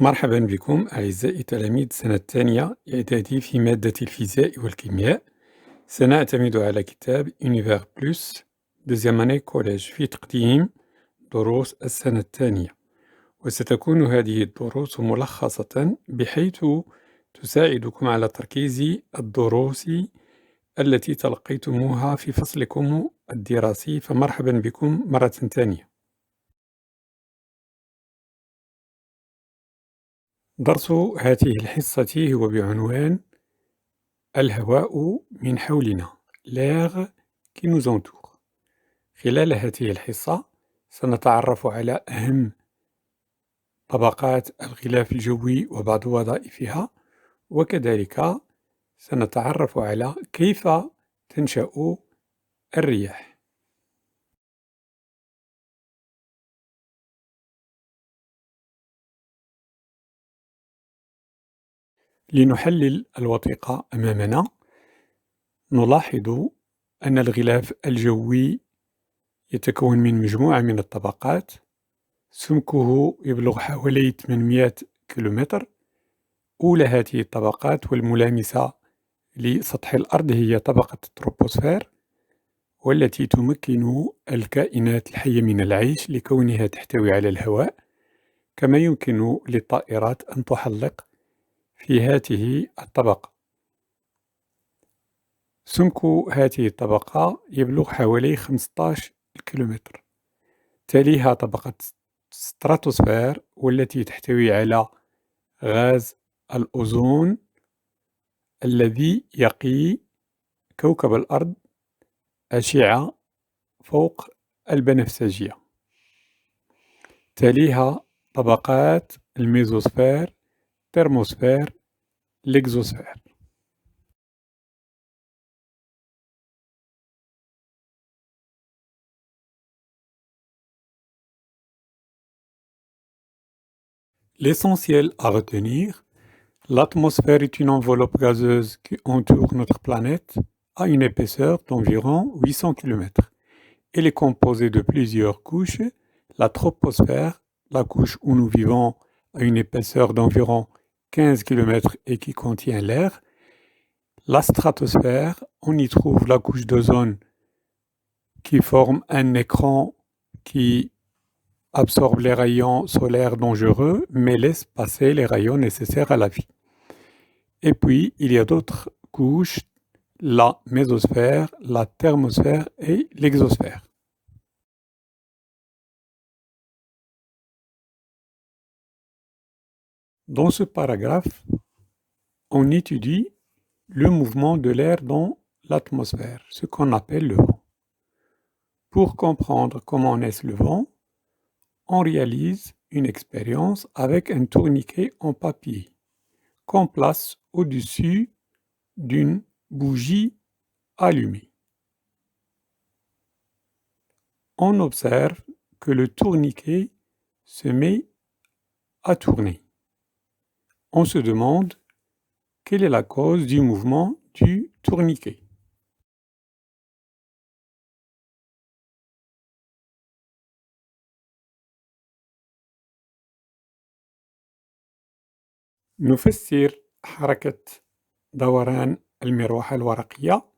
مرحبا بكم أعزائي تلاميذ السنة الثانية إعدادي في مادة الفيزياء والكيمياء. سنعتمد على كتاب Univers Plus Deuxième année Collège في تقديم دروس السنة الثانية، وستكون هذه الدروس ملخصة بحيث تساعدكم على تركيز الدروس التي تلقيتموها في فصلكم الدراسي. فمرحبا بكم مرة ثانية. درس هذه الحصة هو بعنوان الهواء من حولنا l'air qui nous entoure. خلال هذه الحصة سنتعرف على أهم طبقات الغلاف الجوي وبعض وظائفها، وكذلك سنتعرف على كيف تنشأ الرياح. لنحلل الوثيقة أمامنا، نلاحظ أن الغلاف الجوي يتكون من مجموعة من الطبقات، سمكه يبلغ حوالي 800 كيلومتر. أولى هذه الطبقات والملامسة لسطح الأرض هي طبقة التروبوسفير، والتي تمكن الكائنات الحية من العيش لكونها تحتوي على الهواء، كما يمكن للطائرات أن تحلق في هذه الطبقة. سمك هذه الطبقة يبلغ حوالي 15 كيلومتر. تليها طبقة ستراتوسفير، والتي تحتوي على غاز الأوزون الذي يقي كوكب الأرض أشعة فوق البنفسجية. تليها طبقات الميزوسفير، ترموسفير، ليكزوسفير. L'essentiel à retenir: l'atmosphère est une enveloppe gazeuse qui entoure notre planète à une épaisseur d'environ 800 km. Elle est composée de plusieurs couches. La troposphère, la couche où nous vivons, a une épaisseur d'environ 15 km et qui contient l'air. La stratosphère, on y trouve la couche d'ozone qui forme un écran qui absorbe les rayons solaires dangereux, mais laisse passer les rayons nécessaires à la vie. Et puis, il y a d'autres couches, la mésosphère, la thermosphère et l'exosphère. Dans ce paragraphe, on étudie le mouvement de l'air dans l'atmosphère, ce qu'on appelle le vent. Pour comprendre comment naît le vent, on réalise une expérience avec un tourniquet en papier qu'on place au-dessus d'une bougie allumée. On observe que le tourniquet se met à tourner. On se demande quelle est la cause du mouvement du tourniquet. نفسر حركة دوران المروحة الورقية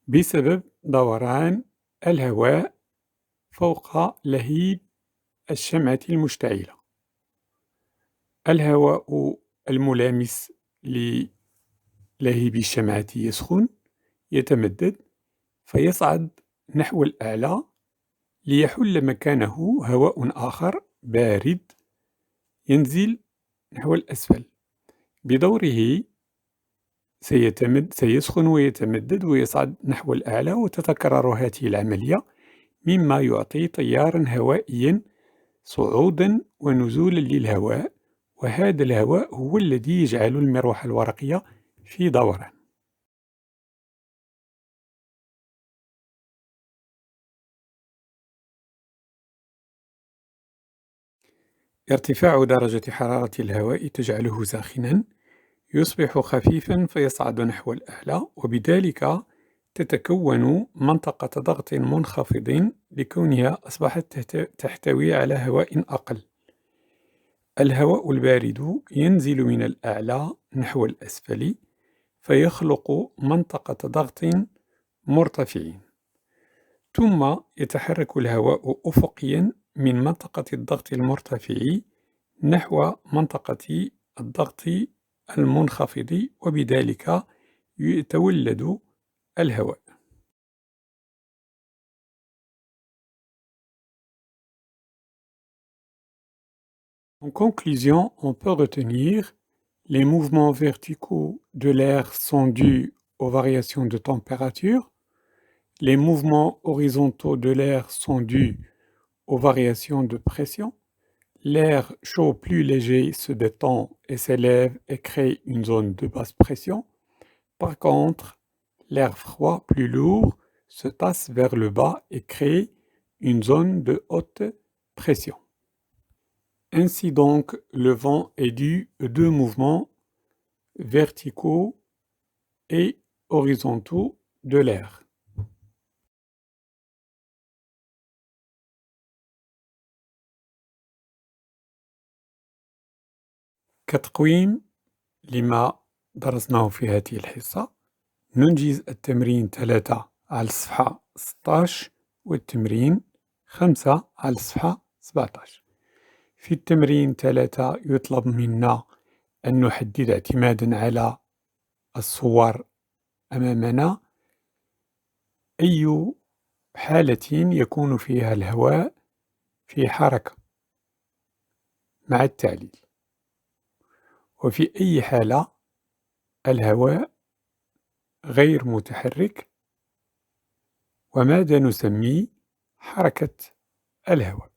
بسبب دوران الهواء فوق لهيب الشمعة المشتعلة. الهواء الملامس للهيب الشمعة يسخن، يتمدد، فيصعد نحو الأعلى ليحل مكانه هواء آخر بارد ينزل نحو الأسفل. بدوره سيسخن ويتمدد ويصعد نحو الأعلى، وتتكرر هذه العملية، مما يعطي تيارا هوائيا صعودا ونزولا للهواء، وهذا الهواء هو الذي يجعل المروحة الورقية في دوران. ارتفاع درجة حرارة الهواء تجعله ساخنا، يصبح خفيفا فيصعد نحو الأعلى، وبذلك تتكون منطقة ضغط منخفض لكونها أصبحت تحتوي على هواء أقل. الهواء البارد ينزل من الأعلى نحو الأسفل فيخلق منطقة ضغط مرتفع، ثم يتحرك الهواء أفقيا من منطقة الضغط المرتفع نحو منطقة الضغط المنخفض، وبذلك يتولد الهواء. En conclusion, on peut retenir les mouvements verticaux de l'air sont dus aux variations de température, les mouvements horizontaux de l'air sont dus aux variations de pression, l'air chaud plus léger se détend et s'élève et crée une zone de basse pression. Par contre, l'air froid plus lourd se tasse vers le bas et crée une zone de haute pression. Ainsi donc, le vent est dû aux deux mouvements verticaux et horizontaux de l'air. كتقويم لما درسناه في هذه الحصة، ننجز التمرين 3 على الصفحة 16 والتمرين 5 على الصفحة 17. في التمرين 3 يطلب منا أن نحدد اعتمادا على الصور أمامنا أي حالة يكون فيها الهواء في حركة مع التعليل، وفي أي حالة الهواء غير متحرك، وماذا نسميه حركة الهواء.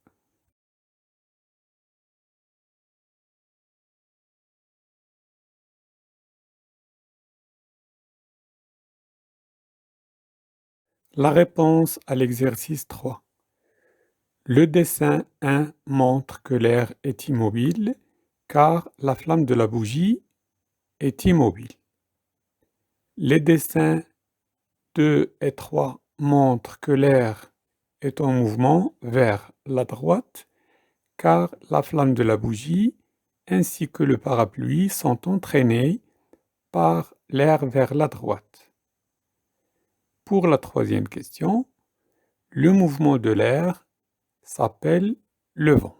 La réponse à l'exercice 3. Le dessin 1 montre que l'air est immobile car la flamme de la bougie est immobile. Les dessins 2 et 3 montrent que l'air est en mouvement vers la droite car la flamme de la bougie ainsi que le parapluie sont entraînés par l'air vers la droite. Pour la troisième question, le mouvement de l'air s'appelle le vent.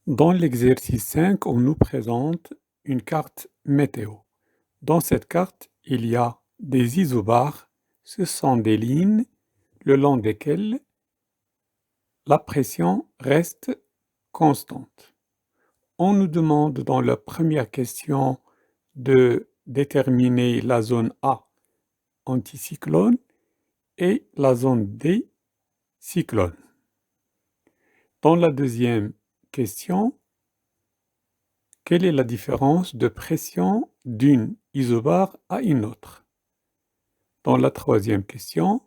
Dans l'exercice 5, on nous présente une carte météo. Dans cette carte, il y a des isobars. Ce sont des lignes le long desquelles la pression reste constante. On nous demande dans la première question de déterminer la zone A, anticyclone, et la zone D, cyclone. Dans la deuxième question, quelle est la différence de pression d'une isobare à une autre? Dans la troisième question,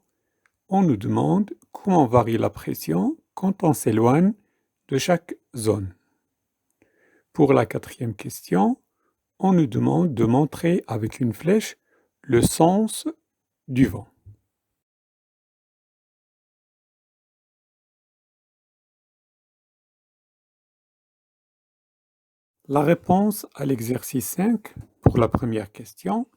on nous demande comment varie la pression quand on s'éloigne de chaque zone. Pour la quatrième question, on nous demande de montrer avec une flèche le sens du vent. La réponse à l'exercice 5 pour la première question,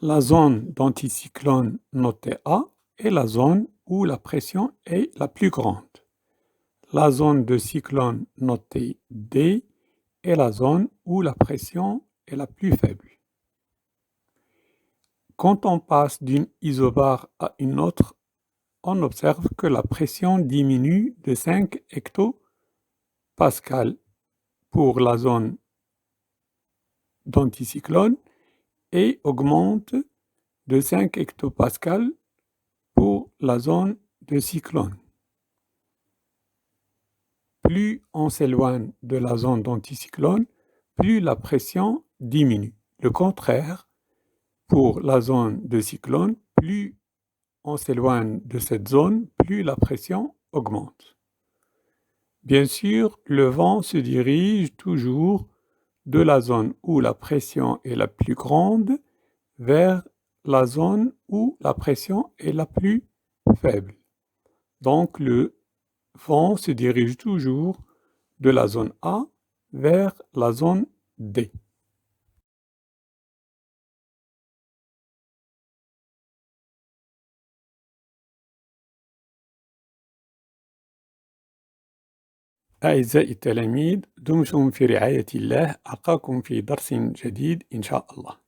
la zone d'anticyclone notée A est la zone où la pression est la plus grande. La zone de cyclone notée D est la zone où la pression est la plus faible. Quand on passe d'une isobare à une autre, on observe que la pression diminue de 5 hectopascales pour la zone d'anticyclone et augmente de 5 hectopascales pour la zone de cyclone. Plus on s'éloigne de la zone d'anticyclone, plus la pression diminue. Le contraire, pour la zone de cyclone, plus on s'éloigne de cette zone, plus la pression augmente. Bien sûr, le vent se dirige toujours de la zone où la pression est la plus grande vers la zone où la pression est la plus faible. Donc le vent se dirige toujours de la zone A vers la zone D. أعزائي التلاميذ، دمتم في رعاية الله. ألقاكم في درس جديد إن شاء الله.